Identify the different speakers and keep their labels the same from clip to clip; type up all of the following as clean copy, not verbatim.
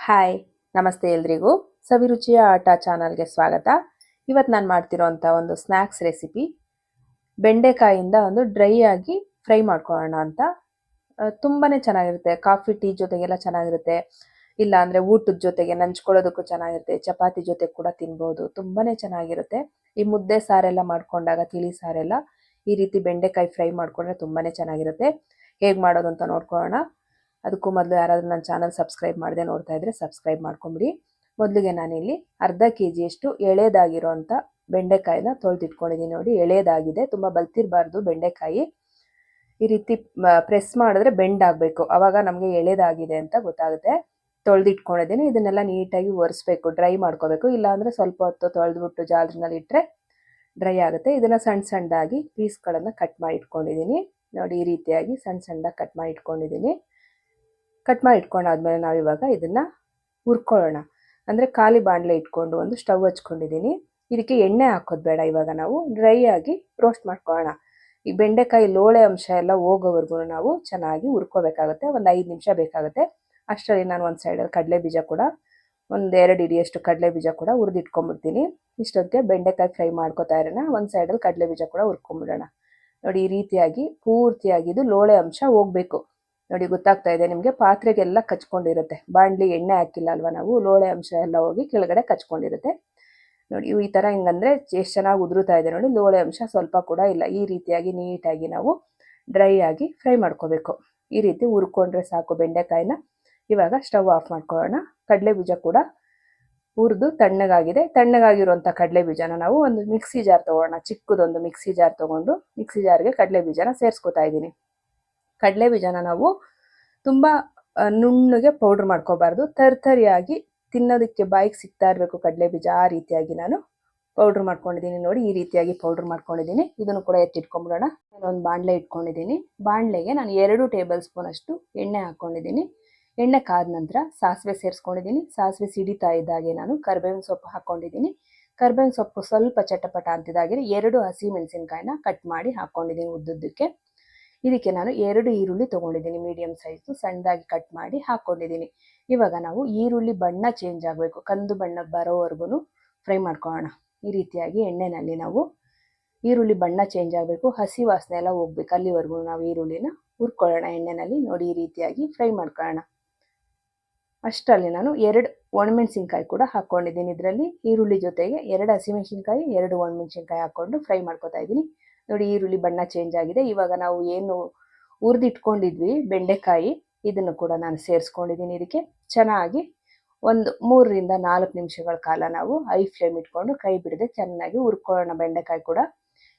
Speaker 1: Hi ನಮಸ್ತೆ ಎಲ್ರಿಗೂ ಸವಿರುಚಿಯ ಆಟ ಚಾನಲ್ಗೆ ಸ್ವಾಗತ. ಇವತ್ತು ನಾನು ಮಾಡ್ತಿರೋಂಥ ಒಂದು ಸ್ನ್ಯಾಕ್ಸ್ ರೆಸಿಪಿ ಬೆಂಡೆಕಾಯಿಂದ ಒಂದು ಡ್ರೈ ಆಗಿ ಫ್ರೈ ಮಾಡ್ಕೊಳ್ಳೋಣ ಅಂತ. ತುಂಬಾ ಚೆನ್ನಾಗಿರುತ್ತೆ, ಕಾಫಿ ಟೀ ಜೊತೆಗೆಲ್ಲ ಚೆನ್ನಾಗಿರುತ್ತೆ, ಇಲ್ಲ ಅಂದರೆ ಊಟದ ಜೊತೆಗೆ ನಂಚ್ಕೊಳ್ಳೋದಕ್ಕೂ ಚೆನ್ನಾಗಿರುತ್ತೆ, ಚಪಾತಿ ಜೊತೆ ಕೂಡ ತಿನ್ಬೋದು, ತುಂಬಾ ಚೆನ್ನಾಗಿರುತ್ತೆ. ಈ ಮುದ್ದೆ ಸಾರೆಲ್ಲ ಮಾಡ್ಕೊಂಡಾಗ ತಿಳಿ ಸಾರೆಲ್ಲ ಈ ರೀತಿ ಬೆಂಡೆಕಾಯಿ ಫ್ರೈ ಮಾಡಿಕೊಂಡ್ರೆ ತುಂಬಾ ಚೆನ್ನಾಗಿರುತ್ತೆ. ಹೇಗೆ ಮಾಡೋದು ಅಂತ ನೋಡ್ಕೊಳ್ಳೋಣ. ಅದಕ್ಕೂ ಮೊದಲು ಯಾರಾದರೂ ನನ್ನ ಚಾನಲ್ ಸಬ್ಸ್ಕ್ರೈಬ್ ಮಾಡದೆ ನೋಡ್ತಾ ಇದ್ದರೆ ಸಬ್ಸ್ಕ್ರೈಬ್ ಮಾಡ್ಕೊಂಬಿಡಿ. ಮೊದಲಿಗೆ ನಾನಿಲ್ಲಿ ಅರ್ಧ KGಯಷ್ಟು ಎಳೆದಾಗಿರೋಂಥ ಬೆಂಡೆಕಾಯಿನ ತೊಳೆದಿಟ್ಕೊಂಡಿದ್ದೀನಿ. ನೋಡಿ, ಎಳೆದಾಗಿದೆ, ತುಂಬ ಬಲ್ತಿರಬಾರ್ದು ಬೆಂಡೆಕಾಯಿ. ಈ ರೀತಿ ಪ್ರೆಸ್ ಮಾಡಿದ್ರೆ ಬೆಂಡ್ ಆಗಬೇಕು, ಆವಾಗ ನಮಗೆ ಎಳೆದಾಗಿದೆ ಅಂತ ಗೊತ್ತಾಗುತ್ತೆ. ತೊಳೆದಿಟ್ಕೊಂಡಿದ್ದೀನಿ. ಇದನ್ನೆಲ್ಲ ನೀಟಾಗಿ ಒರೆಸ್ಬೇಕು, ಡ್ರೈ ಮಾಡ್ಕೋಬೇಕು. ಇಲ್ಲಾಂದರೆ ಸ್ವಲ್ಪ ಹೊತ್ತು ತೊಳೆದ್ಬಿಟ್ಟು ಜಾಲರಿನಲ್ಲಿ ಇಟ್ಟರೆ ಡ್ರೈ ಆಗುತ್ತೆ. ಇದನ್ನು ಸಣ್ಣ ಸಣ್ಣದಾಗಿ ಪೀಸ್ಗಳನ್ನು ಕಟ್ ಮಾಡಿ ಇಟ್ಕೊಂಡಿದ್ದೀನಿ. ನೋಡಿ, ಈ ರೀತಿಯಾಗಿ ಸಣ್ಣ ಸಣ್ಣದಾಗಿ ಕಟ್ ಮಾಡಿ ಇಟ್ಕೊಂಡಿದ್ದೀನಿ. ಕಟ್ ಮಾಡಿ ಇಟ್ಕೊಂಡಾದ್ಮೇಲೆ ನಾವು ಇವಾಗ ಇದನ್ನು ಹುರ್ಕೊಳ್ಳೋಣ. ಅಂದರೆ ಖಾಲಿ ಬಾಣಲೆ ಇಟ್ಕೊಂಡು ಒಂದು ಸ್ಟವ್ ಹಚ್ಕೊಂಡಿದ್ದೀನಿ. ಇದಕ್ಕೆ ಎಣ್ಣೆ ಹಾಕೋದು ಬೇಡ, ಇವಾಗ ನಾವು ಡ್ರೈ ಆಗಿ ರೋಸ್ಟ್ ಮಾಡ್ಕೊಳ್ಳೋಣ. ಈ ಬೆಂಡೆಕಾಯಿ ಲೋಳೆ ಅಂಶ ಎಲ್ಲ ಹೋಗೋವರೆಗೂ ನಾವು ಚೆನ್ನಾಗಿ ಹುರ್ಕೋಬೇಕಾಗುತ್ತೆ. ಒಂದು 5 ನಿಮಿಷ ಬೇಕಾಗುತ್ತೆ. ಅಷ್ಟರಲ್ಲಿ ನಾನು ಒಂದು ಸೈಡಲ್ಲಿ ಕಡಲೆ ಬೀಜ ಕೂಡ ಒಂದು 2 ಹಿಡಿಯಷ್ಟು ಕಡಲೆ ಬೀಜ ಕೂಡ ಹುರಿದಿಟ್ಕೊಂಡ್ಬಿಡ್ತೀನಿ. ಇಷ್ಟೊತ್ತಿಗೆ ಬೆಂಡೆಕಾಯಿ ಫ್ರೈ ಮಾಡ್ಕೋತಾ ಇರೋಣ. ಒಂದು ಸೈಡಲ್ಲಿ ಕಡಲೆ ಬೀಜ ಕೂಡ ಹುರ್ಕೊಂಡ್ಬಿಡೋಣ. ನೋಡಿ, ಈ ರೀತಿಯಾಗಿ ಪೂರ್ತಿಯಾಗಿ ಇದು ಲೋಳೆ ಅಂಶ ಹೋಗಬೇಕು. ನೋಡಿ, ಗೊತ್ತಾಗ್ತಾ ಇದೆ ನಿಮಗೆ, ಪಾತ್ರೆಗೆಲ್ಲ ಕಚ್ಕೊಂಡಿರುತ್ತೆ. ಬಾಣಲಿ ಎಣ್ಣೆ ಹಾಕಿಲ್ಲ ಅಲ್ವಾ ನಾವು, ಲೋಳೆ ಅಂಶ ಎಲ್ಲ ಹೋಗಿ ಕೆಳಗಡೆ ಕಚ್ಕೊಂಡಿರುತ್ತೆ. ನೋಡಿ, ಈ ಥರ ಹಿಂಗಂದರೆ ಎಷ್ಟು ಚೆನ್ನಾಗಿ ಉದುರುತ್ತಾ ಇದೆ ನೋಡಿ, ಲೋಳೆ ಅಂಶ ಸ್ವಲ್ಪ ಕೂಡ ಇಲ್ಲ. ಈ ರೀತಿಯಾಗಿ ನೀಟಾಗಿ ನಾವು ಡ್ರೈ ಆಗಿ ಫ್ರೈ ಮಾಡ್ಕೋಬೇಕು. ಈ ರೀತಿ ಹುರ್ಕೊಂಡ್ರೆ ಸಾಕು ಬೆಂಡೆಕಾಯಿನ. ಇವಾಗ ಸ್ಟವ್ ಆಫ್ ಮಾಡ್ಕೊಳ್ಳೋಣ. ಕಡಲೆ ಬೀಜ ಕೂಡ ಹುರಿದು ತಣ್ಣಗಾಗಿದೆ. ತಣ್ಣಗಾಗಿರುವಂಥ ಕಡಲೆ ಬೀಜನ ನಾವು ಒಂದು ಮಿಕ್ಸಿ ಜಾರ್ ತೊಗೊಳ್ಳೋಣ. ಚಿಕ್ಕದೊಂದು ಮಿಕ್ಸಿ ಜಾರ್ ತೊಗೊಂಡು ಮಿಕ್ಸಿ ಜಾರ್ಗೆ ಕಡಲೆ ಬೀಜನ ಸೇರಿಸ್ಕೊತಾ ಇದ್ದೀನಿ. ಕಡಲೆ ಬೀಜನ ನಾವು ತುಂಬ ನುಣ್ಣಗೆ ಪೌಡ್ರ್ ಮಾಡ್ಕೋಬಾರ್ದು, ತರ್ತರಿಯಾಗಿ ತಿನ್ನೋದಕ್ಕೆ ಬಾಯಿಗೆ ಸಿಗ್ತಾ ಇರಬೇಕು ಕಡಲೆ ಬೀಜ. ಆ ರೀತಿಯಾಗಿ ನಾನು ಪೌಡ್ರ್ ಮಾಡ್ಕೊಂಡಿದ್ದೀನಿ. ನೋಡಿ, ಈ ರೀತಿಯಾಗಿ ಪೌಡ್ರ್ ಮಾಡ್ಕೊಂಡಿದ್ದೀನಿ. ಇದನ್ನು ಕೂಡ ಎತ್ತಿಟ್ಕೊಂಡ್ಬಿಡೋಣ. ಒಂದು ಬಾಣಲೆ ಇಟ್ಕೊಂಡಿದ್ದೀನಿ. ಬಾಣಲೆಗೆ ನಾನು 2 ಟೇಬಲ್ ಸ್ಪೂನ್ ಅಷ್ಟು ಎಣ್ಣೆ ಹಾಕ್ಕೊಂಡಿದ್ದೀನಿ. ಎಣ್ಣೆ ಕಾದ ನಂತರ ಸಾಸಿವೆ ಸೇರಿಸ್ಕೊಂಡಿದ್ದೀನಿ. ಸಾಸಿವೆ ಸಿಡಿತಾ ಇದ್ದಾಗೆ ನಾನು ಕರಿಬೇವಿನ ಸೊಪ್ಪು ಹಾಕ್ಕೊಂಡಿದ್ದೀನಿ. ಕರಿಬೇವಿನ ಸೊಪ್ಪು ಸ್ವಲ್ಪ ಚಟಪಟ ಅಂತಿದ್ದಾಗೆ 2 ಹಸಿ ಮೆಣಸಿನ್ಕಾಯಿನ ಕಟ್ ಮಾಡಿ ಹಾಕ್ಕೊಂಡಿದ್ದೀನಿ ಉದ್ದುದ್ದಕ್ಕೆ. ಇದಕ್ಕೆ ನಾನು 2 ಈರುಳ್ಳಿ ತೊಗೊಂಡಿದ್ದೀನಿ, ಮೀಡಿಯಮ್ ಸೈಜು, ಸಣ್ಣದಾಗಿ ಕಟ್ ಮಾಡಿ ಹಾಕ್ಕೊಂಡಿದ್ದೀನಿ. ಇವಾಗ ನಾವು ಈರುಳ್ಳಿ ಬಣ್ಣ ಚೇಂಜ್ ಆಗಬೇಕು, ಕಂದು ಬಣ್ಣ ಬರೋವರೆಗೂ ಫ್ರೈ ಮಾಡ್ಕೊಳ್ಳೋಣ. ಈ ರೀತಿಯಾಗಿ ಎಣ್ಣೆಯಲ್ಲಿ ನಾವು ಈರುಳ್ಳಿ ಬಣ್ಣ ಚೇಂಜ್ ಆಗಬೇಕು, ಹಸಿ ವಾಸನೆ ಎಲ್ಲ ಹೋಗ್ಬೇಕು, ಅಲ್ಲಿವರೆಗೂ ನಾವು ಈರುಳ್ಳಿನ ಹುರ್ಕೊಳ್ಳೋಣ ಎಣ್ಣೆಯಲ್ಲಿ. ನೋಡಿ, ಈ ರೀತಿಯಾಗಿ ಫ್ರೈ ಮಾಡ್ಕೊಳ್ಳೋಣ. ಅಷ್ಟರಲ್ಲಿ ನಾನು 2 ಒಣಮೆಣಸಿನ್ಕಾಯಿ ಕೂಡ ಹಾಕ್ಕೊಂಡಿದ್ದೀನಿ. ಇದರಲ್ಲಿ ಈರುಳ್ಳಿ ಜೊತೆಗೆ 2 ಹಸಿಮೆಣಸಿನ್ಕಾಯಿ, 2 ಒಣಮೆಣಸಿನ್ಕಾಯಿ ಹಾಕ್ಕೊಂಡು ಫ್ರೈ ಮಾಡ್ಕೊತಾ ಇದ್ದೀನಿ. ನೋಡಿ, ಈರುಳ್ಳಿ ಬಣ್ಣ ಚೇಂಜ್ ಆಗಿದೆ. ಇವಾಗ ನಾವು ಏನು ಹುರಿದಿಟ್ಕೊಂಡಿದ್ವಿ ಬೆಂಡೆಕಾಯಿ, ಇದನ್ನು ಕೂಡ ನಾನು ಸೇರಿಸ್ಕೊಂಡಿದ್ದೀನಿ. ಇದಕ್ಕೆ ಚೆನ್ನಾಗಿ ಒಂದು 3 ರಿಂದ 4 ನಿಮಿಷಗಳ ಕಾಲ ನಾವು ಹೈ ಫ್ಲೇಮ್ ಇಟ್ಕೊಂಡು ಕೈ ಬಿಡದೆ ಚೆನ್ನಾಗಿ ಹುರ್ಕೊಳ್ಳೋಣ ಬೆಂಡೆಕಾಯಿ ಕೂಡ.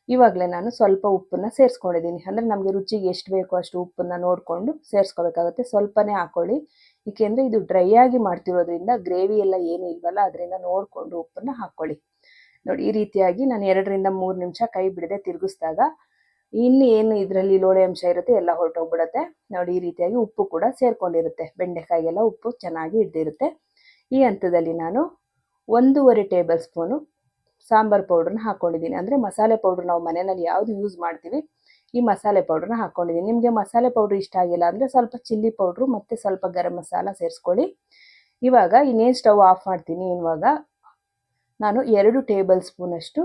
Speaker 1: ಇವಾಗಲೇ ನಾನು ಸ್ವಲ್ಪ ಉಪ್ಪನ್ನು ಸೇರಿಸ್ಕೊಂಡಿದ್ದೀನಿ. ಅಂದರೆ ನಮಗೆ ರುಚಿಗೆ ಎಷ್ಟು ಬೇಕೋ ಅಷ್ಟು ಉಪ್ಪನ್ನು ನೋಡಿಕೊಂಡು ಸೇರಿಸ್ಕೋಬೇಕಾಗುತ್ತೆ. ಸ್ವಲ್ಪನೇ ಹಾಕ್ಕೊಳ್ಳಿ, ಏಕೆಂದರೆ ಇದು ಡ್ರೈ ಆಗಿ ಮಾಡ್ತಿರೋದ್ರಿಂದ ಗ್ರೇವಿ ಎಲ್ಲ ಏನೂ ಇಲ್ವಲ್ಲ, ಅದರಿಂದ ನೋಡಿಕೊಂಡು ಉಪ್ಪನ್ನು ಹಾಕ್ಕೊಳ್ಳಿ. ನೋಡಿ, ಈ ರೀತಿಯಾಗಿ ನಾನು 2 ರಿಂದ 3 ನಿಮಿಷ ಕೈ ಬಿಡದೆ ತಿರುಗಿಸಿದಾಗ ಇನ್ನು ಏನು ಇದರಲ್ಲಿ ಲೋಳೆ ಅಂಶ ಇರುತ್ತೆ ಎಲ್ಲ ಹೊರಟೋಗ್ಬಿಡುತ್ತೆ. ನೋಡಿ, ಈ ರೀತಿಯಾಗಿ ಉಪ್ಪು ಕೂಡ ಸೇರ್ಕೊಂಡಿರುತ್ತೆ, ಬೆಂಡೆಕಾಯಿಗೆಲ್ಲ ಉಪ್ಪು ಚೆನ್ನಾಗಿ ಹಿಡಿದಿರುತ್ತೆ. ಈ ಹಂತದಲ್ಲಿ ನಾನು 1.5 ಟೇಬಲ್ ಸ್ಪೂನು ಸಾಂಬಾರು ಪೌಡ್ರನ್ನ ಹಾಕ್ಕೊಂಡಿದ್ದೀನಿ. ಅಂದರೆ ಮಸಾಲೆ ಪೌಡ್ರ್ ನಾವು ಮನೆಯಲ್ಲಿ ಯಾವುದು ಯೂಸ್ ಮಾಡ್ತೀವಿ, ಈ ಮಸಾಲೆ ಪೌಡ್ರನ್ನ ಹಾಕ್ಕೊಂಡಿದ್ದೀನಿ. ನಿಮಗೆ ಮಸಾಲೆ ಪೌಡ್ರ್ ಇಷ್ಟ ಆಗಿಲ್ಲ ಅಂದರೆ ಸ್ವಲ್ಪ ಚಿಲ್ಲಿ ಪೌಡ್ರು ಮತ್ತು ಸ್ವಲ್ಪ ಗರಂ ಮಸಾಲ ಸೇರಿಸ್ಕೊಳ್ಳಿ. ಇವಾಗ ಇನ್ನೇನು ಸ್ಟವ್ ಆಫ್ ಮಾಡ್ತೀನಿ. ಇವಾಗ ನಾನು 2 ಟೇಬಲ್ ಸ್ಪೂನಷ್ಟು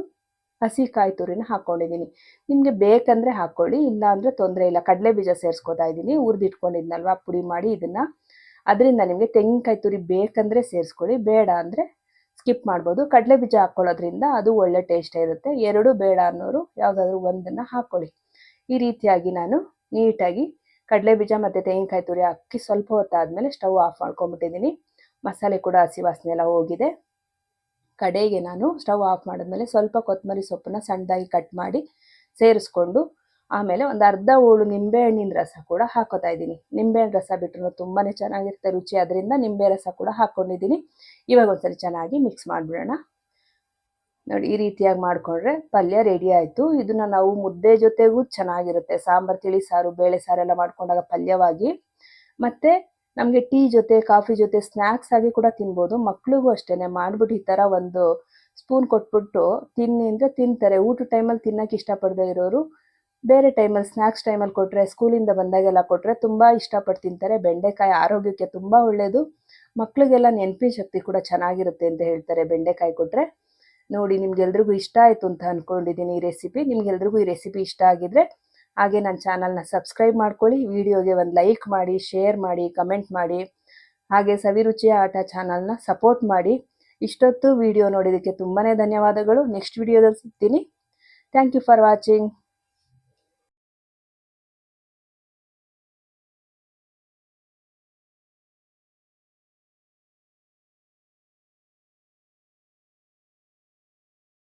Speaker 1: ಹಸಿ ಕಾಯಿ ತುರಿನ ಹಾಕ್ಕೊಂಡಿದ್ದೀನಿ. ನಿಮಗೆ ಬೇಕಂದರೆ ಹಾಕ್ಕೊಳ್ಳಿ, ಇಲ್ಲ ಅಂದರೆ ತೊಂದರೆ ಇಲ್ಲ. ಕಡಲೆ ಬೀಜ ಸೇರಿಸ್ಕೊತಾ ಇದ್ದೀನಿ, ಹುರಿದಿಟ್ಕೊಂಡಿದ್ನಲ್ವ ಪುಡಿ ಮಾಡಿ ಇದನ್ನು. ಅದರಿಂದ ನಿಮಗೆ ತೆಂಗಿನಕಾಯಿ ತುರಿ ಬೇಕಂದರೆ ಸೇರಿಸ್ಕೊಳ್ಳಿ, ಬೇಡ ಅಂದರೆ ಸ್ಕಿಪ್ ಮಾಡ್ಬೋದು. ಕಡಲೆ ಬೀಜ ಹಾಕ್ಕೊಳ್ಳೋದ್ರಿಂದ ಅದು ಒಳ್ಳೆ ಟೇಸ್ಟೇ ಇರುತ್ತೆ. 2 ಬೇಡ ಅನ್ನೋರು ಯಾವುದಾದ್ರೂ ಒಂದನ್ನು ಹಾಕ್ಕೊಳ್ಳಿ. ಈ ರೀತಿಯಾಗಿ ನಾನು ನೀಟಾಗಿ ಕಡಲೆ ಬೀಜ ಮತ್ತು ತೆಂಗಿನಕಾಯಿ ತುರಿ ಹಾಕಿ ಸ್ವಲ್ಪ ಹೊತ್ತಾದಮೇಲೆ ಸ್ಟವ್ ಆಫ್ ಮಾಡ್ಕೊಂಬಿಟ್ಟಿದ್ದೀನಿ. ಮಸಾಲೆ ಕೂಡ ಹಸಿ ವಾಸನೆ ಎಲ್ಲ ಹೋಗಿದೆ. ಕಡೆಗೆ ನಾನು ಸ್ಟವ್ ಆಫ್ ಮಾಡಿದ್ಮೇಲೆ ಸ್ವಲ್ಪ ಕೊತ್ತಂಬರಿ ಸೊಪ್ಪನ್ನು ಸಣ್ಣದಾಗಿ ಕಟ್ ಮಾಡಿ ಸೇರಿಸ್ಕೊಂಡು ಆಮೇಲೆ ಒಂದು ಅರ್ಧ ಹೋಳು ನಿಂಬೆಹಣ್ಣಿನ ರಸ ಕೂಡ ಹಾಕೋತಾ ಇದ್ದೀನಿ. ನಿಂಬೆಹಣ್ಣು ರಸ ಬಿಟ್ಟರು ತುಂಬಾ ಚೆನ್ನಾಗಿರುತ್ತೆ ರುಚಿ, ಅದರಿಂದ ನಿಂಬೆ ರಸ ಕೂಡ ಹಾಕ್ಕೊಂಡಿದ್ದೀನಿ. ಇವಾಗ ಒಂದ್ಸರಿ ಚೆನ್ನಾಗಿ ಮಿಕ್ಸ್ ಮಾಡಿಬಿಡೋಣ. ನೋಡಿ, ಈ ರೀತಿಯಾಗಿ ಮಾಡಿಕೊಂಡ್ರೆ ಪಲ್ಯ ರೆಡಿ ಆಯಿತು. ಇದನ್ನು ನಾವು ಮುದ್ದೆ ಜೊತೆಗೂ ಚೆನ್ನಾಗಿರುತ್ತೆ, ಸಾಂಬಾರು, ತಿಳಿ ಸಾರು, ಬೇಳೆ ಸಾರೆಲ್ಲ ಮಾಡ್ಕೊಂಡಾಗ ಪಲ್ಯವಾಗಿ. ಮತ್ತು ನಮಗೆ ಟೀ ಜೊತೆ, ಕಾಫಿ ಜೊತೆ ಸ್ನ್ಯಾಕ್ಸ್ ಆಗಿ ಕೂಡ ತಿನ್ಬೋದು. ಮಕ್ಳಿಗೂ ಅಷ್ಟೇ ಮಾಡಿಬಿಟ್ಟು ಈ ಥರ ಒಂದು ಸ್ಪೂನ್ ಕೊಟ್ಬಿಟ್ಟು ತಿನ್ನಿ ಅಂದರೆ ತಿಂತಾರೆ. ಊಟ ಟೈಮಲ್ಲಿ ತಿನ್ನೋಕೆ ಇಷ್ಟಪಡದೇ ಇರೋರು ಬೇರೆ ಟೈಮಲ್ಲಿ ಸ್ನ್ಯಾಕ್ಸ್ ಟೈಮಲ್ಲಿ ಕೊಟ್ಟರೆ, ಸ್ಕೂಲಿಂದ ಬಂದಾಗೆಲ್ಲ ಕೊಟ್ಟರೆ ತುಂಬ ಇಷ್ಟಪಟ್ಟು ತಿಂತಾರೆ. ಬೆಂಡೆಕಾಯಿ ಆರೋಗ್ಯಕ್ಕೆ ತುಂಬ ಒಳ್ಳೆಯದು. ಮಕ್ಕಳಿಗೆಲ್ಲ ನೆನಪಿನ ಶಕ್ತಿ ಕೂಡ ಚೆನ್ನಾಗಿರುತ್ತೆ ಅಂತ ಹೇಳ್ತಾರೆ ಬೆಂಡೆಕಾಯಿ ಕೊಟ್ಟರೆ. ನೋಡಿ ನಿಮ್ಗೆಲ್ರಿಗೂ ಇಷ್ಟ ಆಯಿತು ಅಂತ ಅಂದ್ಕೊಂಡಿದ್ದೀನಿ ಈ ರೆಸಿಪಿ. ನಿಮ್ಗೆಲ್ರಿಗೂ ಈ ರೆಸಿಪಿ ಇಷ್ಟ ಆಗಿದ್ರೆ ಹಾಗೆ ನನ್ನ ಚಾನಲ್ನ ಸಬ್ಸ್ಕ್ರೈಬ್ ಮಾಡ್ಕೊಳ್ಳಿ, ವಿಡಿಯೋಗೆ ಒಂದು ಲೈಕ್ ಮಾಡಿ, ಶೇರ್ ಮಾಡಿ, ಕಮೆಂಟ್ ಮಾಡಿ, ಹಾಗೆ ಸವಿರುಚಿಯ ಆಟ ಚಾನಲ್ನ ಸಪೋರ್ಟ್ ಮಾಡಿ. ಇಷ್ಟೊತ್ತು ವಿಡಿಯೋ ನೋಡಿದ್ದಕ್ಕೆ ತುಂಬಾ ಧನ್ಯವಾದಗಳು. ನೆಕ್ಸ್ಟ್ ವಿಡಿಯೋದಲ್ಲಿ ಸಿಗ್ತೀನಿ. Thank you for watching.